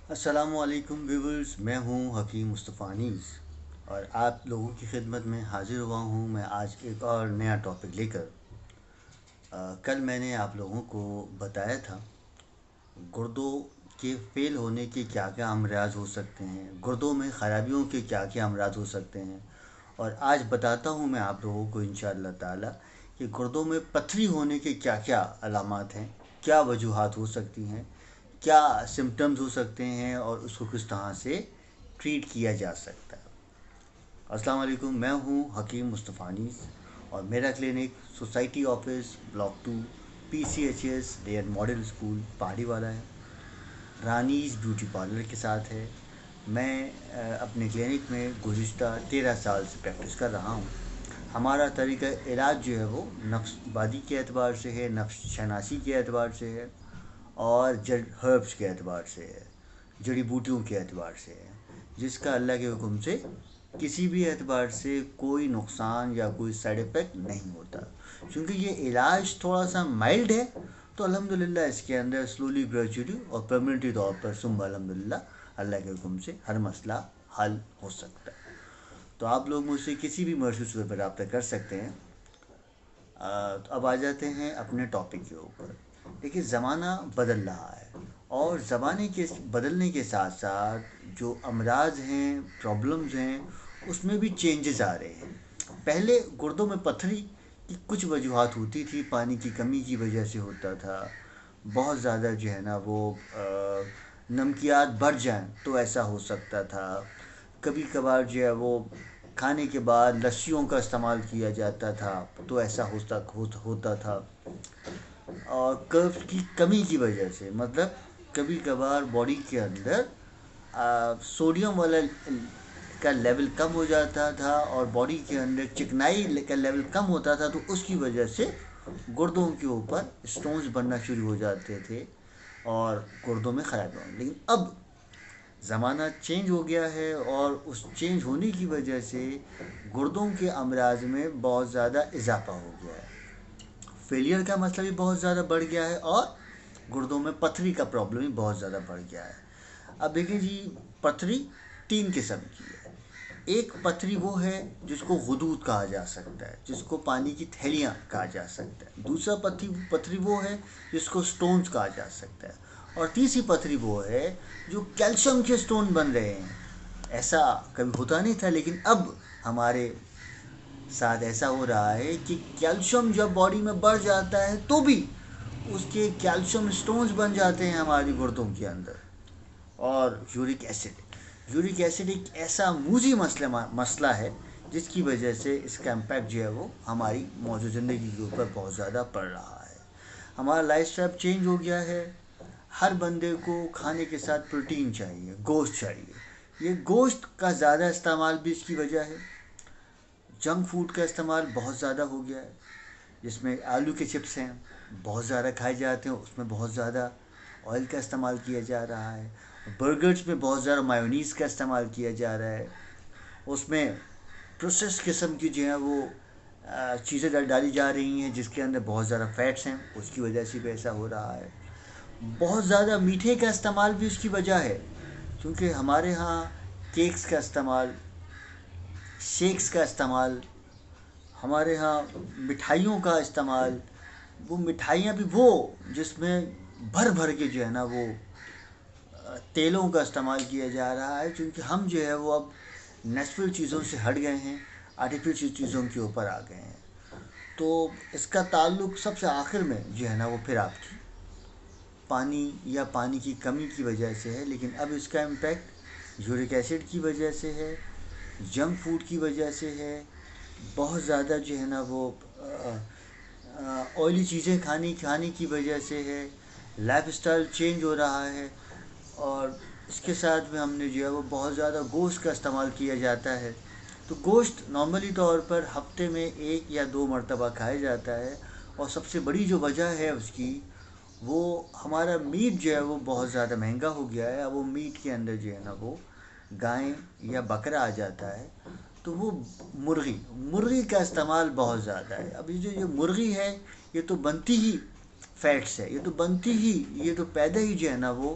السلام علیکم ویورز، میں ہوں حکیم مصطفانیز اور آپ لوگوں کی خدمت میں حاضر ہوا ہوں میں آج ایک اور نیا ٹاپک لے کر۔ کل میں نے آپ لوگوں کو بتایا تھا گردوں کے فیل ہونے کے کیا کیا امراض ہو سکتے ہیں، گردوں میں خرابیوں کے کیا کیا امراض ہو سکتے ہیں، اور آج بتاتا ہوں میں آپ لوگوں کو انشاءاللہ تعالی کہ گردوں میں پتھری ہونے کے کیا کیا علامات ہیں، کیا وجوہات ہو سکتی ہیں، کیا سمٹمز ہو سکتے ہیں اور اس کو کس طرح سے ٹریٹ کیا جا سکتا ہے۔ السلام علیکم، میں ہوں حکیم مصطفانیز اور میرا clinic society office block 2 PCHS day and model school پہاڑی والا ہے، رانیز بیوٹی پارلر کے ساتھ ہے۔ میں اپنے کلینک میں گزشتہ 13 سال سے پریکٹس کر رہا ہوں۔ ہمارا طریقہ علاج جو ہے وہ نفس بادی کے اعتبار سے ہے، نفس شناسی کے اعتبار سے ہے، اور جڑ ہربس کے اعتبار سے ہے، جڑی بوٹیوں کے اعتبار سے ہے، جس کا اللہ کے حکم سے کسی بھی اعتبار سے کوئی نقصان یا کوئی سائیڈ افیکٹ نہیں ہوتا۔ چونکہ یہ علاج تھوڑا سا مائلڈ ہے تو الحمدللہ اس کے اندر سلولی گریجولی اور پرمننٹلی طور پر ثم الحمدللہ اللہ کے حکم سے ہر مسئلہ حل ہو سکتا ہے۔ تو آپ لوگ مجھ سے کسی بھی مرضی صورت پر رابطہ کر سکتے ہیں۔ تو اب آ جاتے ہیں اپنے ٹاپک کے اوپر۔ دیکھیے، زمانہ بدل رہا ہے اور زمانے کے بدلنے کے ساتھ ساتھ جو امراض ہیں، پرابلمز ہیں، اس میں بھی چینجز آ رہے ہیں۔ پہلے گردوں میں پتھری کی کچھ وجوہات ہوتی تھی، پانی کی کمی کی وجہ سے ہوتا تھا، بہت زیادہ جو ہے نا وہ نمکیات بڑھ جائیں تو ایسا ہو سکتا تھا، کبھی کبھار جو ہے وہ کھانے کے بعد لسیوں کا استعمال کیا جاتا تھا تو ایسا ہوتا تھا، اور کرب کی کمی کی وجہ سے، مطلب کبھی کبھار باڈی کے اندر سوڈیم والا کا لیول کم ہو جاتا تھا اور باڈی کے اندر چکنائی کا لیول کم ہوتا تھا، تو اس کی وجہ سے گردوں کے اوپر اسٹونز بننا شروع ہو جاتے تھے اور گردوں میں خرابی ہونے۔ لیکن اب زمانہ چینج ہو گیا ہے اور اس چینج ہونے کی وجہ سے گردوں کے امراض میں بہت زیادہ اضافہ ہو گیا ہے، فیلئر کا مسئلہ بھی بہت زیادہ بڑھ گیا ہے اور گردوں میں پتھری کا پرابلم بھی بہت زیادہ بڑھ گیا ہے۔ اب دیکھیں جی، پتھری 3 قسم کی ہے۔ ایک پتھری وہ ہے جس کو غدود کہا جا سکتا ہے، جس کو پانی کی تھیلیاں کہا جا سکتا ہے۔ دوسرا پتھری وہ ہے جس کو سٹونز کہا جا سکتا ہے، اور تیسری پتھری وہ ہے جو کیلشیم کے سٹون بن رہے ہیں۔ ایسا کبھی ہوتا نہیں تھا، لیکن اب ہمارے ساتھ ایسا ہو رہا ہے کہ کیلشیم جب باڈی میں بڑھ جاتا ہے تو بھی اس کے کیلشیم سٹونز بن جاتے ہیں ہماری گردوں کے اندر۔ اور یورک ایسڈ ایک ایسا موذی مسئلہ ہے جس کی وجہ سے اس کا امپیکٹ جو ہے وہ ہماری موجود زندگی کے اوپر بہت زیادہ پڑ رہا ہے۔ ہمارا لائف اسٹائل چینج ہو گیا ہے، ہر بندے کو کھانے کے ساتھ پروٹین چاہیے، گوشت چاہیے۔ یہ گوشت کا زیادہ استعمال بھی اس کی وجہ ہے۔ جنک فوڈ کا استعمال بہت زیادہ ہو گیا ہے، جس میں آلو کے چپس ہیں، بہت زیادہ کھائے جاتے ہیں، اس میں بہت زیادہ آئل کا استعمال کیا جا رہا ہے۔ برگرز میں بہت زیادہ مایونیز کا استعمال کیا جا رہا ہے، اس میں پروسیس قسم کی جو ہے وہ چیزیں ڈالی جا رہی ہیں جس کے اندر بہت زیادہ فیٹس ہیں، اس کی وجہ سے بھی ایسا ہو رہا ہے۔ بہت زیادہ میٹھے کا استعمال بھی اس کی وجہ ہے، کیونکہ ہمارے ہاں کیکس کا استعمال، شیکس کا استعمال، ہمارے ہاں مٹھائیوں کا استعمال، وہ مٹھائیاں بھی وہ جس میں بھر بھر کے جو ہے نا وہ تیلوں کا استعمال کیا جا رہا ہے، کیونکہ ہم جو ہے وہ اب نیچرل چیزوں سے ہٹ گئے ہیں، آرٹیفیشل چیزوں کے اوپر آ گئے ہیں۔ تو اس کا تعلق سب سے آخر میں جو ہے نا وہ پھر آپ کی پانی یا پانی کی کمی کی وجہ سے ہے، لیکن اب اس کا امپیکٹ یورک ایسڈ کی وجہ سے ہے، جنک فوڈ کی وجہ سے ہے، بہت زیادہ جو ہے نا وہ آئلی چیزیں کھانے کی وجہ سے ہے، لائف اسٹائل چینج ہو رہا ہے، اور اس کے ساتھ میں ہم نے جو ہے وہ بہت زیادہ گوشت کا استعمال کیا جاتا ہے۔ تو گوشت نارملی طور پر ہفتے میں 1 یا 2 مرتبہ کھایا جاتا ہے، اور سب سے بڑی جو وجہ ہے اس کی، وہ ہمارا میٹ جو ہے وہ بہت زیادہ مہنگا ہو گیا ہے۔ اب وہ میٹ کے اندر جو ہے نا وہ گائے یا بکرا آ جاتا ہے، تو وہ مرغی کا استعمال بہت زیادہ ہے۔ اب یہ مرغی ہے، یہ تو بنتی ہی فیٹ سے، یہ تو پیدا ہی جو ہے نا وہ